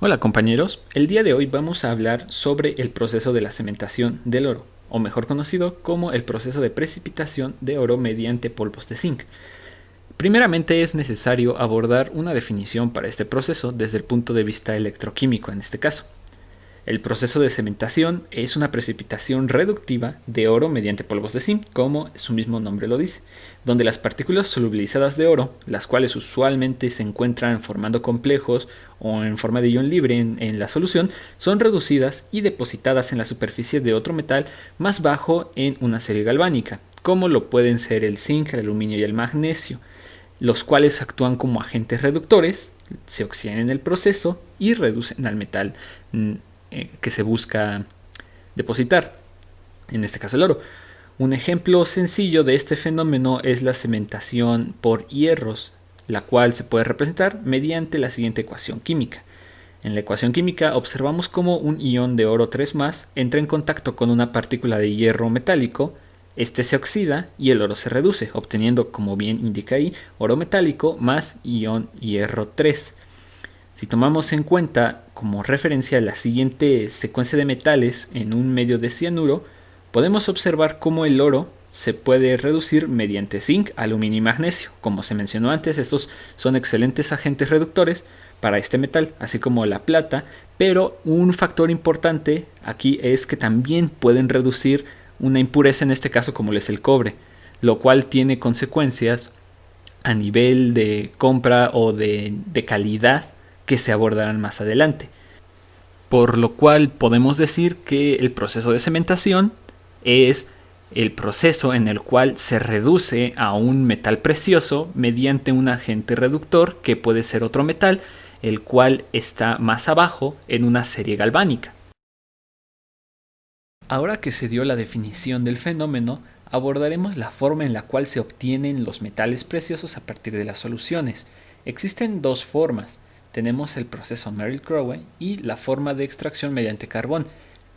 Hola compañeros, el día de hoy vamos a hablar sobre el proceso de la cementación del oro, o mejor conocido como el proceso de precipitación de oro mediante polvos de zinc. Primeramente es necesario abordar una definición para este proceso desde el punto de vista electroquímico en este caso. El proceso de cementación es una precipitación reductiva de oro mediante polvos de zinc, como su mismo nombre lo dice, donde las partículas solubilizadas de oro, las cuales usualmente se encuentran formando complejos o en forma de ion libre en la solución, son reducidas y depositadas en la superficie de otro metal más bajo en una serie galvánica, como lo pueden ser el zinc, el aluminio y el magnesio, los cuales actúan como agentes reductores, se oxidan en el proceso y reducen al metal que se busca depositar, en este caso el oro. Un ejemplo sencillo de este fenómeno es la cementación por hierros, la cual se puede representar mediante la siguiente ecuación química. En la ecuación química observamos cómo un ion de oro 3+ entra en contacto con una partícula de hierro metálico, este se oxida y el oro se reduce, obteniendo, como bien indica ahí, oro metálico más ion hierro 3. Si tomamos en cuenta como referencia la siguiente secuencia de metales en un medio de cianuro, podemos observar cómo el oro se puede reducir mediante zinc, aluminio y magnesio. Como se mencionó antes, estos son excelentes agentes reductores para este metal, así como la plata, pero un factor importante aquí es que también pueden reducir una impureza, en este caso como lo es el cobre, lo cual tiene consecuencias a nivel de compra o de calidad que se abordarán más adelante. Por lo cual podemos decir que el proceso de cementación es el proceso en el cual se reduce a un metal precioso mediante un agente reductor que puede ser otro metal, el cual está más abajo en una serie galvánica. Ahora que se dio la definición del fenómeno, abordaremos la forma en la cual se obtienen los metales preciosos a partir de las soluciones. Existen dos formas. Tenemos el proceso Merrill-Crowe y la forma de extracción mediante carbón.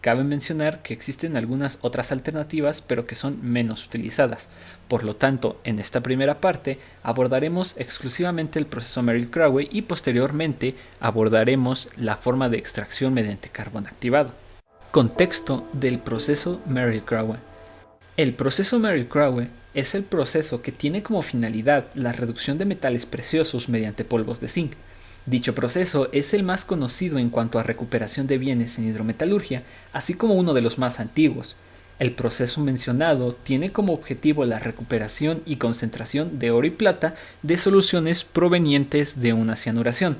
Cabe mencionar que existen algunas otras alternativas, pero que son menos utilizadas. Por lo tanto, en esta primera parte abordaremos exclusivamente el proceso Merrill-Crowe y posteriormente abordaremos la forma de extracción mediante carbón activado. Contexto del proceso Merrill-Crowe. El proceso Merrill-Crowe es el proceso que tiene como finalidad la reducción de metales preciosos mediante polvos de zinc. Dicho proceso es el más conocido en cuanto a recuperación de bienes en hidrometalurgia, así como uno de los más antiguos. El proceso mencionado tiene como objetivo la recuperación y concentración de oro y plata de soluciones provenientes de una cianuración.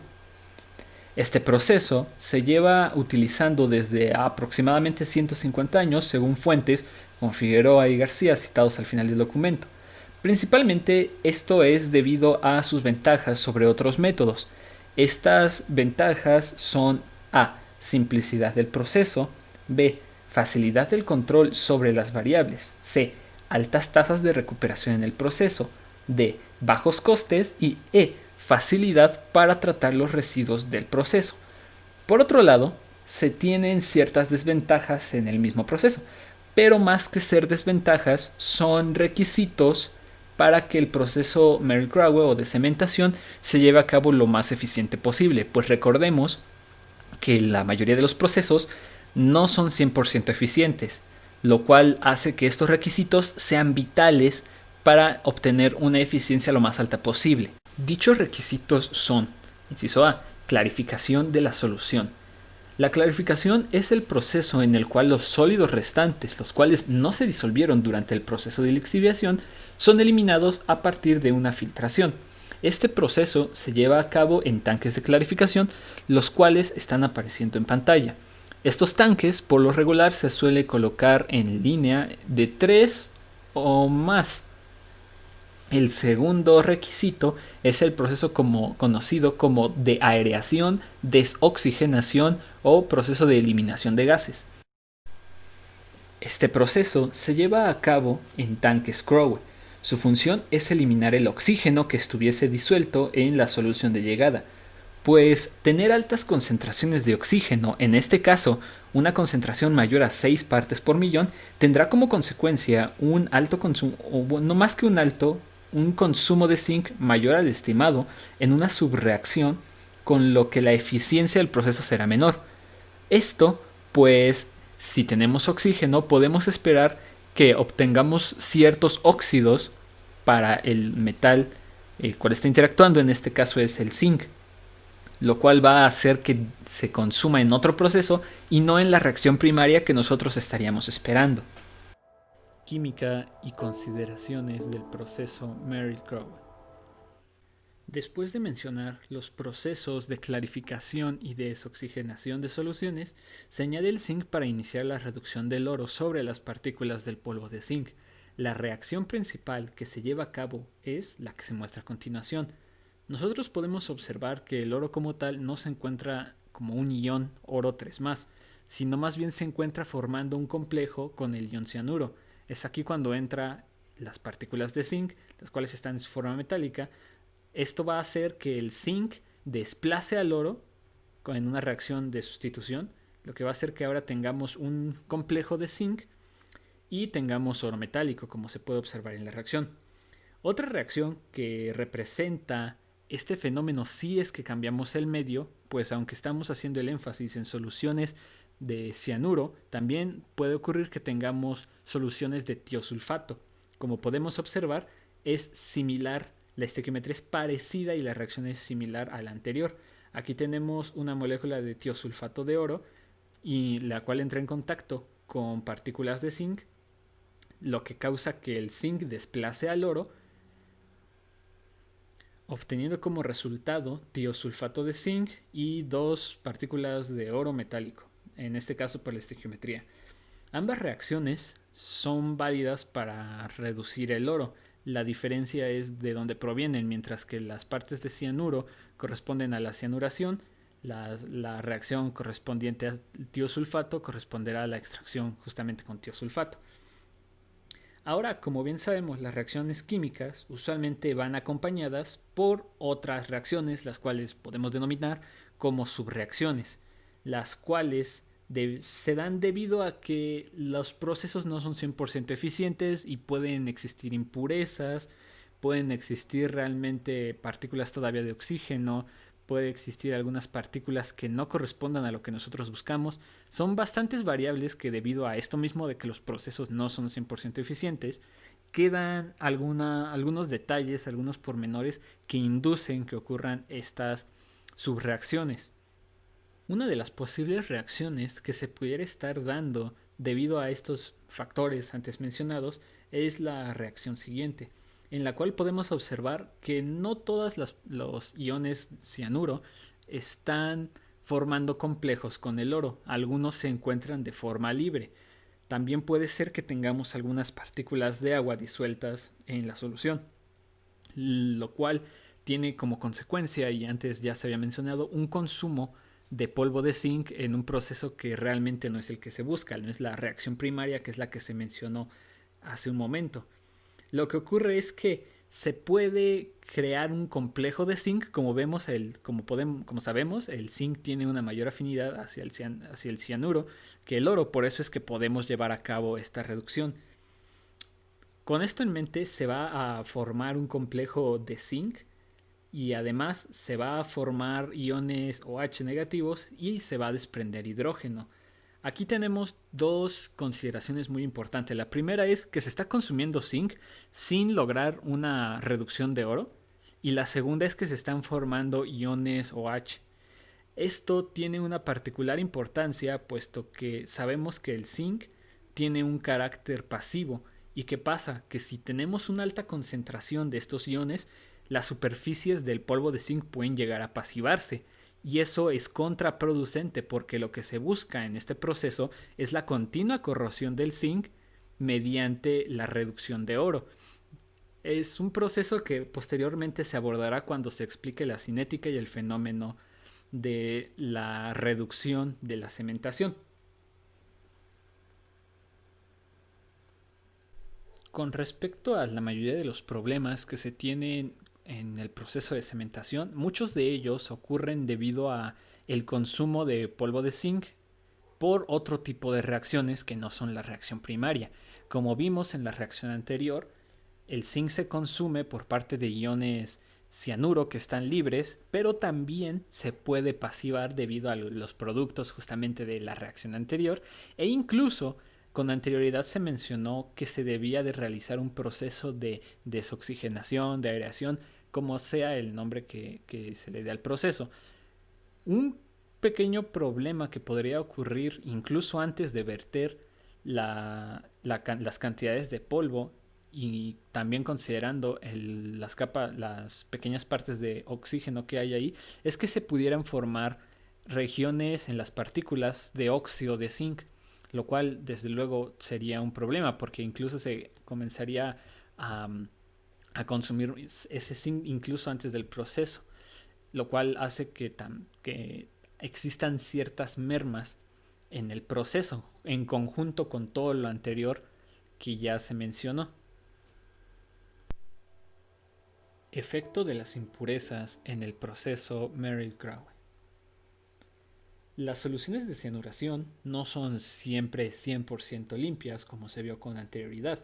Este proceso se lleva utilizando desde aproximadamente 150 años, según fuentes como Figueroa y García citados al final del documento. Principalmente esto es debido a sus ventajas sobre otros métodos. Estas ventajas son A. Simplicidad del proceso, B. Facilidad del control sobre las variables, C. Altas tasas de recuperación en el proceso, D. Bajos costes y E. Facilidad para tratar los residuos del proceso. Por otro lado, se tienen ciertas desventajas en el mismo proceso, pero más que ser desventajas, son requisitos para que el proceso Merrill-Crowe o de cementación se lleve a cabo lo más eficiente posible, pues recordemos que la mayoría de los procesos no son 100% eficientes, lo cual hace que estos requisitos sean vitales para obtener una eficiencia lo más alta posible. Dichos requisitos son, inciso A, clarificación de la solución. La clarificación es el proceso en el cual los sólidos restantes, los cuales no se disolvieron durante el proceso de lixiviación, son eliminados a partir de una filtración. Este proceso se lleva a cabo en tanques de clarificación, los cuales están apareciendo en pantalla. Estos tanques, por lo regular, se suele colocar en línea de 3 o más. El segundo requisito es el proceso conocido como de aereación, desoxigenación o proceso de eliminación de gases. Este proceso se lleva a cabo en tanques Crowe. Su función es eliminar el oxígeno que estuviese disuelto en la solución de llegada, pues tener altas concentraciones de oxígeno, en este caso una concentración mayor a 6 partes por millón, tendrá como consecuencia un alto consumo, o no más que un consumo de zinc mayor al estimado en una subreacción con lo que la eficiencia del proceso será menor. Esto, pues, si tenemos oxígeno, podemos esperar que obtengamos ciertos óxidos para el metal el cual está interactuando, en este caso es el zinc, lo cual va a hacer que se consuma en otro proceso y no en la reacción primaria que nosotros estaríamos esperando. Química y consideraciones del proceso Merrill-Crowe. Después de mencionar los procesos de clarificación y de desoxigenación de soluciones, se añade el zinc para iniciar la reducción del oro sobre las partículas del polvo de zinc. La reacción principal que se lleva a cabo es la que se muestra a continuación. Nosotros podemos observar que el oro como tal no se encuentra como un ion oro 3+, sino más bien se encuentra formando un complejo con el ion cianuro. Es aquí cuando entran las partículas de zinc, las cuales están en su forma metálica. Esto va a hacer que el zinc desplace al oro en una reacción de sustitución, lo que va a hacer que ahora tengamos un complejo de zinc y tengamos oro metálico, como se puede observar en la reacción. Otra reacción que representa este fenómeno si es que cambiamos el medio, pues aunque estamos haciendo el énfasis en soluciones de cianuro, también puede ocurrir que tengamos soluciones de tiosulfato. Como podemos observar, es similar, la estequiometría es parecida y la reacción es similar a la anterior. Aquí tenemos una molécula de tiosulfato de oro y la cual entra en contacto con partículas de zinc, lo que causa que el zinc desplace al oro, obteniendo como resultado tiosulfato de zinc y dos partículas de oro metálico, en este caso por la estequiometría. Ambas reacciones son válidas para reducir el oro. La diferencia es de dónde provienen, mientras que las partes de cianuro corresponden a la cianuración, la reacción correspondiente al tiosulfato corresponderá a la extracción justamente con tiosulfato. Ahora, como bien sabemos, las reacciones químicas usualmente van acompañadas por otras reacciones, las cuales podemos denominar como subreacciones, las cuales se dan debido a que los procesos no son 100% eficientes y pueden existir impurezas, pueden existir realmente partículas todavía de oxígeno, puede existir algunas partículas que no correspondan a lo que nosotros buscamos. Son bastantes variables que, debido a esto mismo de que los procesos no son 100% eficientes, quedan algunos detalles, algunos pormenores que inducen que ocurran estas subreacciones. Una de las posibles reacciones que se pudiera estar dando debido a estos factores antes mencionados es la reacción siguiente, en la cual podemos observar que no todos los iones cianuro están formando complejos con el oro, algunos se encuentran de forma libre. También puede ser que tengamos algunas partículas de agua disueltas en la solución, lo cual tiene como consecuencia, y antes ya se había mencionado, un consumo de polvo de zinc en un proceso que realmente no es el que se busca, no es la reacción primaria, que es la que se mencionó hace un momento. Lo que ocurre es que se puede crear un complejo de zinc, como vemos, como sabemos, el zinc tiene una mayor afinidad hacia el cianuro que el oro, por eso es que podemos llevar a cabo esta reducción. Con esto en mente se va a formar un complejo de zinc y además se va a formar iones OH negativos y se va a desprender hidrógeno. Aquí tenemos dos consideraciones muy importantes. La primera es que se está consumiendo zinc sin lograr una reducción de oro, y la segunda es que se están formando iones OH. Esto tiene una particular importancia puesto que sabemos que el zinc tiene un carácter pasivo. ¿Y qué pasa? Que si tenemos una alta concentración de estos iones, las superficies del polvo de zinc pueden llegar a pasivarse, y eso es contraproducente porque lo que se busca en este proceso es la continua corrosión del zinc mediante la reducción de oro. Es un proceso que posteriormente se abordará cuando se explique la cinética y el fenómeno de la reducción de la cementación. Con respecto a la mayoría de los problemas que se tienen en el proceso de cementación, muchos de ellos ocurren debido a el consumo de polvo de zinc por otro tipo de reacciones que no son la reacción primaria. Como vimos en la reacción anterior, el zinc se consume por parte de iones cianuro que están libres, pero también se puede pasivar debido a los productos justamente de la reacción anterior, e incluso con anterioridad se mencionó que se debía de realizar un proceso de desoxigenación, de aireación, como sea el nombre que se le dé al proceso. Un pequeño problema que podría ocurrir incluso antes de verter las cantidades de polvo y también considerando las pequeñas partes de oxígeno que hay ahí, es que se pudieran formar regiones en las partículas de óxido de zinc, lo cual desde luego sería un problema porque incluso se comenzaría a, a consumir ese zinc incluso antes del proceso, lo cual hace que existan ciertas mermas en el proceso, en conjunto con todo lo anterior que ya se mencionó. Efecto de las impurezas en el proceso Merrill-Crowe. Las soluciones de cianuración no son siempre 100% limpias como se vio con anterioridad,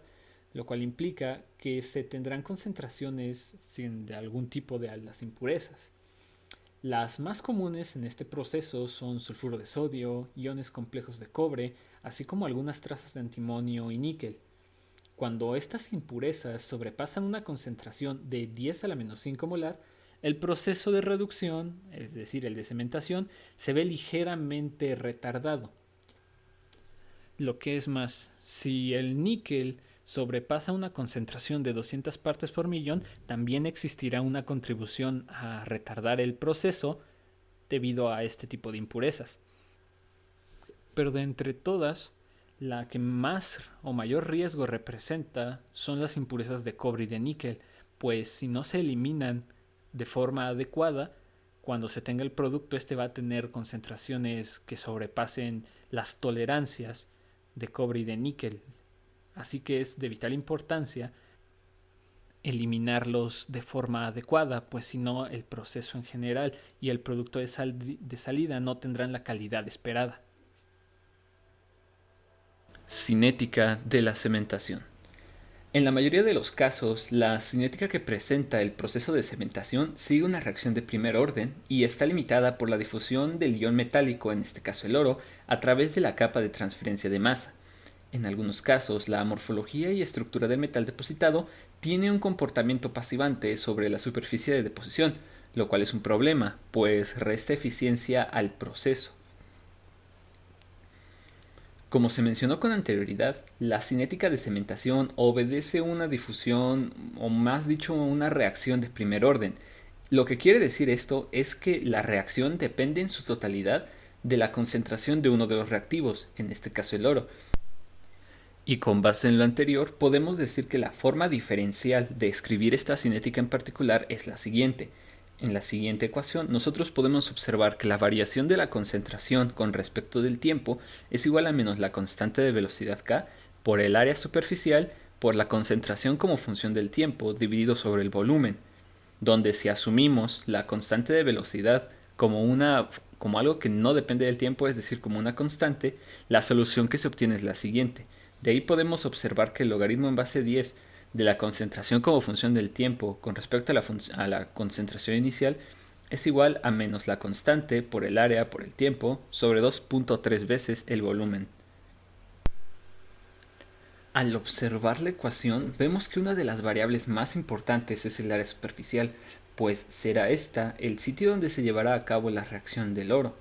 lo cual implica que se tendrán concentraciones de algún tipo de las impurezas. Las más comunes en este proceso son sulfuro de sodio, iones complejos de cobre, así como algunas trazas de antimonio y níquel. Cuando estas impurezas sobrepasan una concentración de 10 a la menos 5 molar, el proceso de reducción, es decir, el de cementación, se ve ligeramente retardado. Lo que es más, si el níquel sobrepasa una concentración de 200 partes por millón, también existirá una contribución a retardar el proceso debido a este tipo de impurezas. Pero de entre todas, la que más o mayor riesgo representa son las impurezas de cobre y de níquel, pues si no se eliminan de forma adecuada, cuando se tenga el producto este va a tener concentraciones que sobrepasen las tolerancias de cobre y de níquel. Así que es de vital importancia eliminarlos de forma adecuada, pues si no el proceso en general y el producto de salida no tendrán la calidad esperada. Cinética de la cementación. En la mayoría de los casos, la cinética que presenta el proceso de cementación sigue una reacción de primer orden y está limitada por la difusión del ion metálico, en este caso el oro, a través de la capa de transferencia de masa. En algunos casos, la morfología y estructura del metal depositado tiene un comportamiento pasivante sobre la superficie de deposición, lo cual es un problema, pues resta eficiencia al proceso. Como se mencionó con anterioridad, la cinética de cementación obedece una difusión, o más dicho, una reacción de primer orden. Lo que quiere decir esto es que la reacción depende en su totalidad de la concentración de uno de los reactivos, en este caso el oro. Y con base en lo anterior, podemos decir que la forma diferencial de escribir esta cinética en particular es la siguiente. En la siguiente ecuación, nosotros podemos observar que la variación de la concentración con respecto del tiempo es igual a menos la constante de velocidad k por el área superficial por la concentración como función del tiempo dividido sobre el volumen, donde si asumimos la constante de velocidad como algo que no depende del tiempo, es decir, como una constante, la solución que se obtiene es la siguiente. De ahí podemos observar que el logaritmo en base 10 de la concentración como función del tiempo con respecto a la concentración inicial es igual a menos la constante por el área por el tiempo sobre 2.3 veces el volumen. Al observar la ecuación vemos que una de las variables más importantes es el área superficial, pues será esta el sitio donde se llevará a cabo la reacción del oro,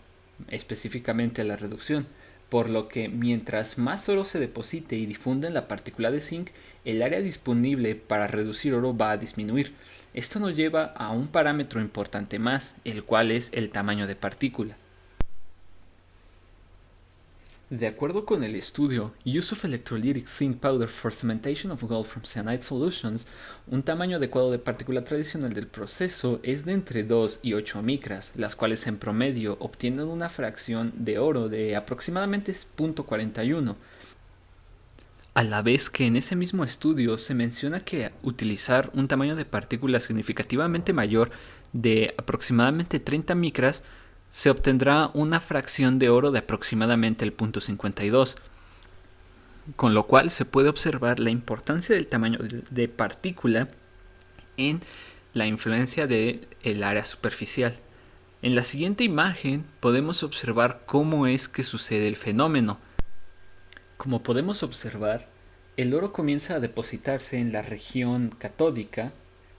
específicamente la reducción, por lo que mientras más oro se deposite y difunda en la partícula de zinc, el área disponible para reducir oro va a disminuir. Esto nos lleva a un parámetro importante más, el cual es el tamaño de partícula. De acuerdo con el estudio Use of Electrolytic Zinc Powder for Cementation of Gold from Cyanide Solutions, un tamaño adecuado de partícula tradicional del proceso es de entre 2 y 8 micras, las cuales en promedio obtienen una fracción de oro de aproximadamente 0.41. A la vez que en ese mismo estudio se menciona que utilizar un tamaño de partícula significativamente mayor de aproximadamente 30 micras se obtendrá una fracción de oro de aproximadamente el 0.52, con lo cual se puede observar la importancia del tamaño de partícula en la influencia del área superficial. En la siguiente imagen podemos observar cómo es que sucede el fenómeno. Como podemos observar, el oro comienza a depositarse en la región catódica,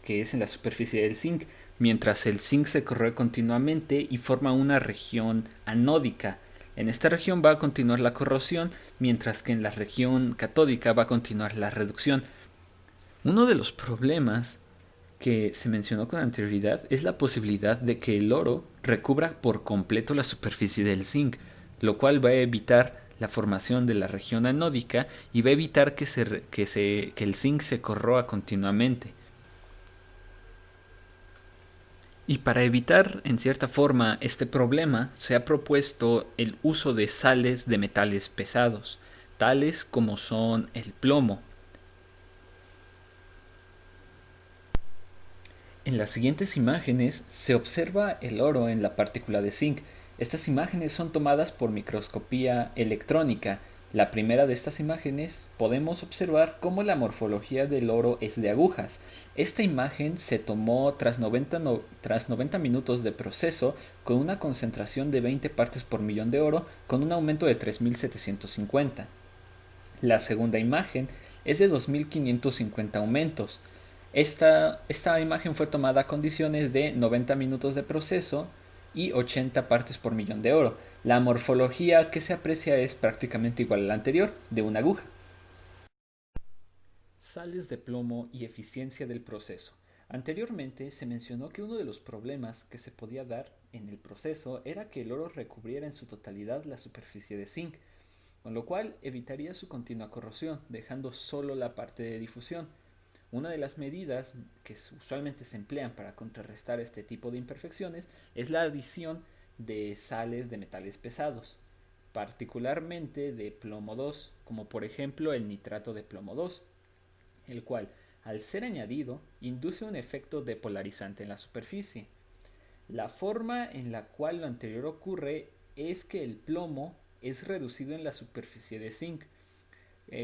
que es en la superficie del zinc, mientras el zinc se corroe continuamente y forma una región anódica. En esta región va a continuar la corrosión, mientras que en la región catódica va a continuar la reducción. Uno de los problemas que se mencionó con anterioridad es la posibilidad de que el oro recubra por completo la superficie del zinc, lo cual va a evitar la formación de la región anódica y va a evitar que el zinc se corroa continuamente. Y para evitar, en cierta forma, este problema, se ha propuesto el uso de sales de metales pesados, tales como son el plomo. En las siguientes imágenes se observa el oro en la partícula de zinc. Estas imágenes son tomadas por microscopía electrónica. La primera de estas imágenes podemos observar cómo la morfología del oro es de agujas. Esta imagen se tomó tras 90 minutos de proceso con una concentración de 20 partes por millón de oro con un aumento de 3750. La segunda imagen es de 2550 aumentos. Esta imagen fue tomada a condiciones de 90 minutos de proceso y 80 partes por millón de oro. La morfología que se aprecia es prácticamente igual a la anterior, de una aguja. Sales de plomo y eficiencia del proceso. Anteriormente se mencionó que uno de los problemas que se podía dar en el proceso era que el oro recubriera en su totalidad la superficie de zinc, con lo cual evitaría su continua corrosión, dejando solo la parte de difusión. Una de las medidas que usualmente se emplean para contrarrestar este tipo de imperfecciones es la adición de sales de metales pesados, particularmente de plomo 2, como por ejemplo el nitrato de plomo 2, el cual, al ser añadido, induce un efecto depolarizante en la superficie. La forma en la cual lo anterior ocurre es que el plomo es reducido en la superficie de zinc,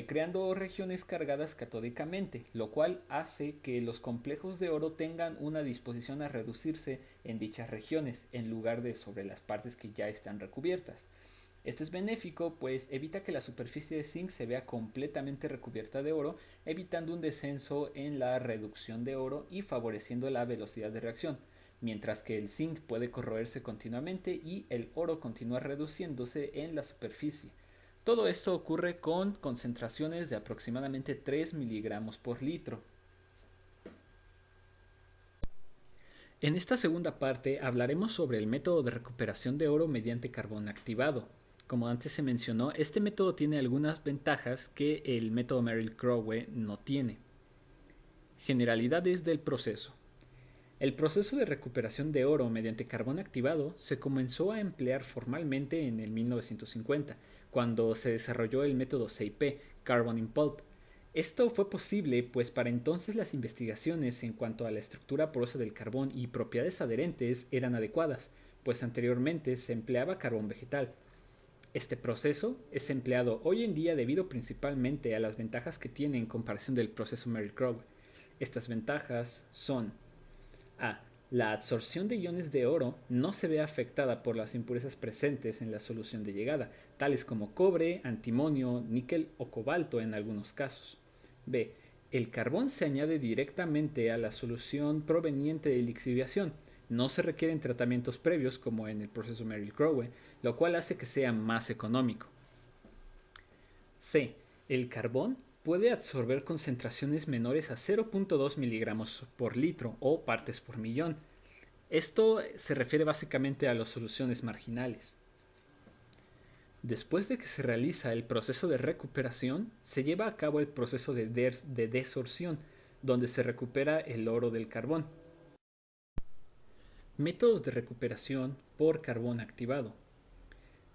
creando regiones cargadas catódicamente, lo cual hace que los complejos de oro tengan una disposición a reducirse en dichas regiones en lugar de sobre las partes que ya están recubiertas. Esto es benéfico, pues evita que la superficie de zinc se vea completamente recubierta de oro, evitando un descenso en la reducción de oro y favoreciendo la velocidad de reacción, mientras que el zinc puede corroerse continuamente y el oro continúa reduciéndose en la superficie. Todo esto ocurre con concentraciones de aproximadamente 3 miligramos por litro. En esta segunda parte hablaremos sobre el método de recuperación de oro mediante carbón activado. Como antes se mencionó, este método tiene algunas ventajas que el método Merrill-Crowe no tiene. Generalidades del proceso. El proceso de recuperación de oro mediante carbón activado se comenzó a emplear formalmente en el 1950, cuando se desarrolló el método CIP, Carbon in Pulp. Esto fue posible pues para entonces las investigaciones en cuanto a la estructura porosa del carbón y propiedades adherentes eran adecuadas, pues anteriormente se empleaba carbón vegetal. Este proceso es empleado hoy en día debido principalmente a las ventajas que tiene en comparación del proceso Merrill-Crowe. Estas ventajas son: A. La absorción de iones de oro no se ve afectada por las impurezas presentes en la solución de llegada, tales como cobre, antimonio, níquel o cobalto en algunos casos. B. El carbón se añade directamente a la solución proveniente de lixiviación. No se requieren tratamientos previos como en el proceso Merrill-Crowe, lo cual hace que sea más económico. C. El carbón puede absorber concentraciones menores a 0.2 miligramos por litro o partes por millón. Esto se refiere básicamente a las soluciones marginales. Después de que se realiza el proceso de recuperación, se lleva a cabo el proceso de desorción, donde se recupera el oro del carbón. Métodos de recuperación por carbón activado.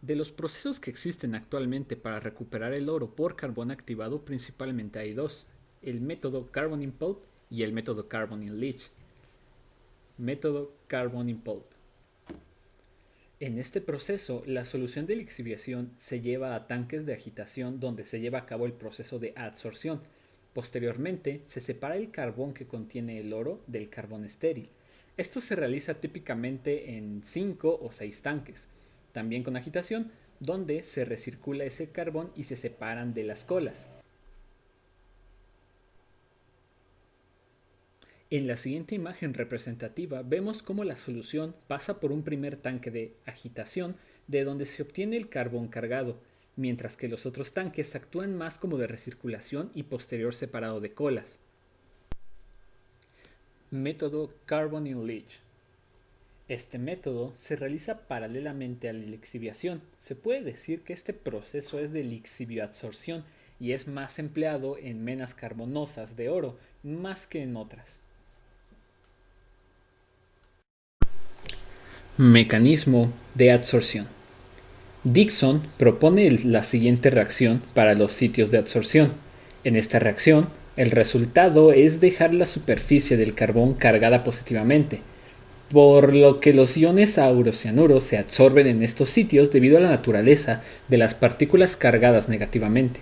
De los procesos que existen actualmente para recuperar el oro por carbón activado, principalmente hay dos: el método Carbon in Pulp y el método Carbon in Leach. Método Carbon in Pulp. En este proceso, la solución de lixiviación se lleva a tanques de agitación donde se lleva a cabo el proceso de adsorción. Posteriormente, se separa el carbón que contiene el oro del carbón estéril. Esto se realiza típicamente en 5 o 6 tanques, también con agitación, donde se recircula ese carbón y se separan de las colas. En la siguiente imagen representativa vemos cómo la solución pasa por un primer tanque de agitación de donde se obtiene el carbón cargado, mientras que los otros tanques actúan más como de recirculación y posterior separado de colas. Método Carbon in Leach. Este método se realiza paralelamente a la lixiviación. Se puede decir que este proceso es de lixivioadsorción y es más empleado en menas carbonosas de oro más que en otras. Mecanismo de adsorción. Dickson propone la siguiente reacción para los sitios de adsorción. En esta reacción, el resultado es dejar la superficie del carbón cargada positivamente, por lo que los iones aurocianuro se absorben en estos sitios debido a la naturaleza de las partículas cargadas negativamente.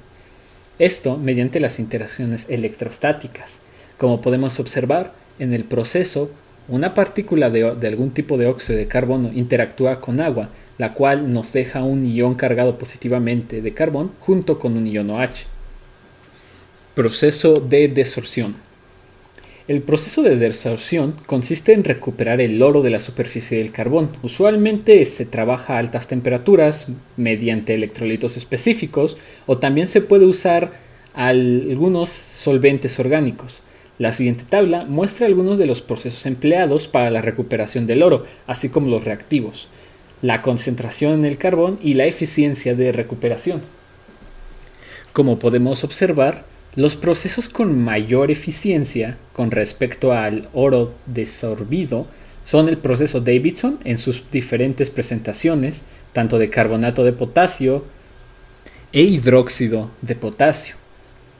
Esto mediante las interacciones electrostáticas. Como podemos observar, en el proceso, una partícula de algún tipo de óxido de carbono interactúa con agua, la cual nos deja un ion cargado positivamente de carbón junto con un ion OH. Proceso de desorción. El proceso de desorción consiste en recuperar el oro de la superficie del carbón. Usualmente se trabaja a altas temperaturas mediante electrolitos específicos o también se puede usar algunos solventes orgánicos. La siguiente tabla muestra algunos de los procesos empleados para la recuperación del oro, así como los reactivos, la concentración en el carbón y la eficiencia de recuperación. Como podemos observar, los procesos con mayor eficiencia con respecto al oro desorbido son el proceso Davidson en sus diferentes presentaciones, tanto de carbonato de potasio e hidróxido de potasio.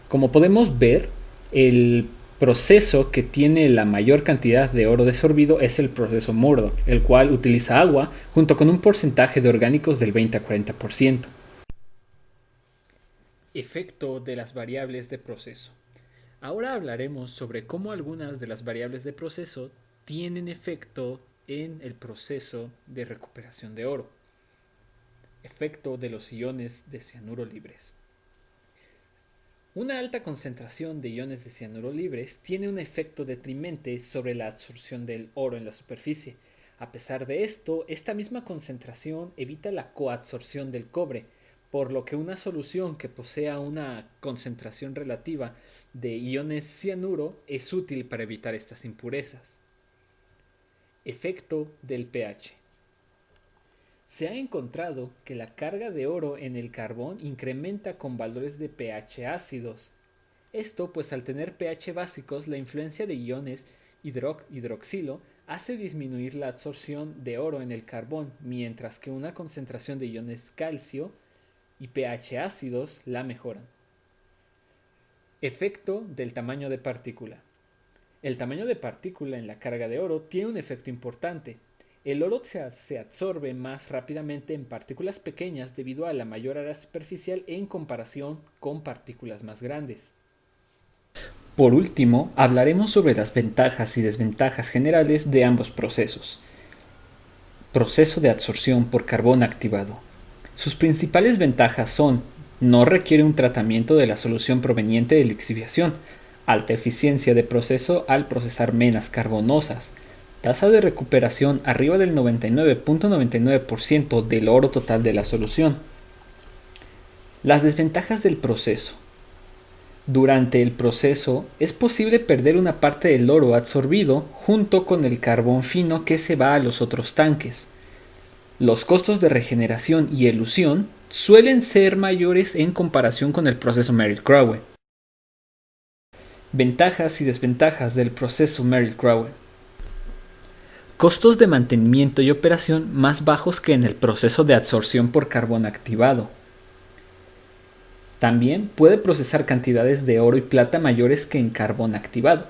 Como podemos ver, el proceso que tiene la mayor cantidad de oro desorbido es el proceso Murdoch, el cual utiliza agua junto con un porcentaje de orgánicos del 20 a 40%. Efecto de las variables de proceso. Ahora hablaremos sobre cómo algunas de las variables de proceso tienen efecto en el proceso de recuperación de oro. Efecto de los iones de cianuro libres. Una alta concentración de iones de cianuro libres tiene un efecto detrimente sobre la absorción del oro en la superficie. A pesar de esto, esta misma concentración evita la coadsorción del cobre, por lo que una solución que posea una concentración relativa de iones cianuro es útil para evitar estas impurezas. Efecto del pH. Se ha encontrado que la carga de oro en el carbón incrementa con valores de pH ácidos. Esto pues al tener pH básicos, la influencia de iones hidroxilo hace disminuir la absorción de oro en el carbón, mientras que una concentración de iones calcio y pH ácidos la mejoran. Efecto del tamaño de partícula. El tamaño de partícula en la carga de oro tiene un efecto importante. El oro se absorbe más rápidamente en partículas pequeñas debido a la mayor área superficial en comparación con partículas más grandes. Por último, hablaremos sobre las ventajas y desventajas generales de ambos procesos. Proceso de absorción por carbón activado. Sus principales ventajas son: no requiere un tratamiento de la solución proveniente de lixiviación, alta eficiencia de proceso al procesar menas carbonosas, tasa de recuperación arriba del 99.99% del oro total de la solución. Las desventajas del proceso. Durante el proceso es posible perder una parte del oro absorbido junto con el carbón fino que se va a los otros tanques. Los costos de regeneración y elusión suelen ser mayores en comparación con el proceso Merrill-Crowe. Ventajas y desventajas del proceso Merrill-Crowe. Costos de mantenimiento y operación más bajos que en el proceso de absorción por carbón activado. También puede procesar cantidades de oro y plata mayores que en carbón activado.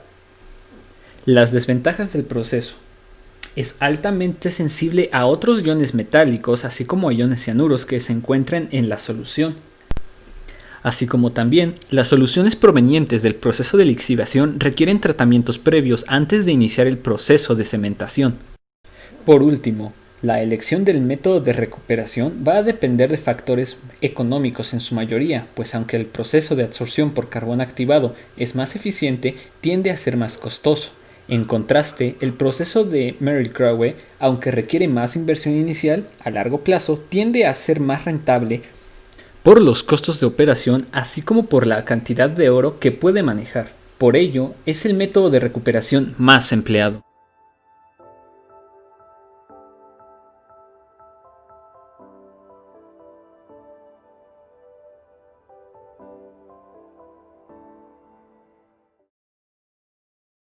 Las desventajas del proceso. Es altamente sensible a otros iones metálicos, así como a iones cianuros que se encuentran en la solución. así como también las soluciones provenientes del proceso de lixiviación requieren tratamientos previos antes de iniciar el proceso de cementación. Por último, la elección del método de recuperación va a depender de factores económicos en su mayoría, pues aunque el proceso de absorción por carbón activado es más eficiente, tiende a ser más costoso. En contraste, el proceso de Merrill-Crowe, aunque requiere más inversión inicial, a largo plazo tiende a ser más rentable por los costos de operación, así como por la cantidad de oro que puede manejar. Por ello, es el método de recuperación más empleado.